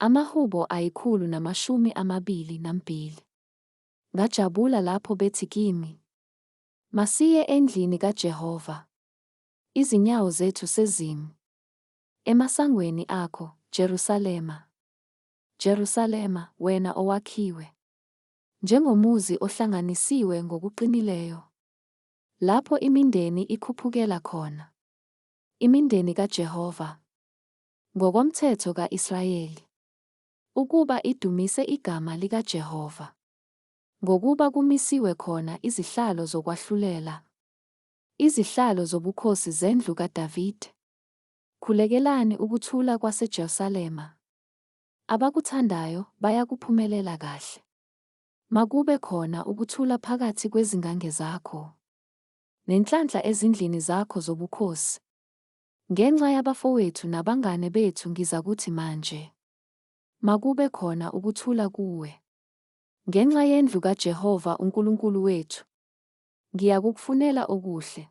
Amahubo 122. Ngajabula lapho bethi kimi, "Masiye endlini kaJehova. Izinyawo zethu sezimi emasangweni akho, Jerusalema. Jerusalema, wena owakhiwe njengomuzi ohlanganisiwe ngokuqinileyo, lapho imindeni ikhuphukela khona, imindeni kaJehova, ngokomthetho ka-Israyeli, ukuba idumise igama likaJehova, ngokuba kumisiwe khona izihlalo zokwahlulela, izihlalo zobukhosi zendlu kaDavide. Khulekelani ukuthula kwaseJerusalema. Abakuthandayo bayakuphumelela kahle. Makube khona ukuthula phakathi kwezingange zakho, nenhlanhla ezindlini zakho zobukhosi. Ngenxa yabafowethu nabangane bethu ngizakuthi manje, makube khona ukuthula kuwe. Ngenxa yendlu kaJehova uNkulunkulu wethu, ngiyakukufunela okuhle.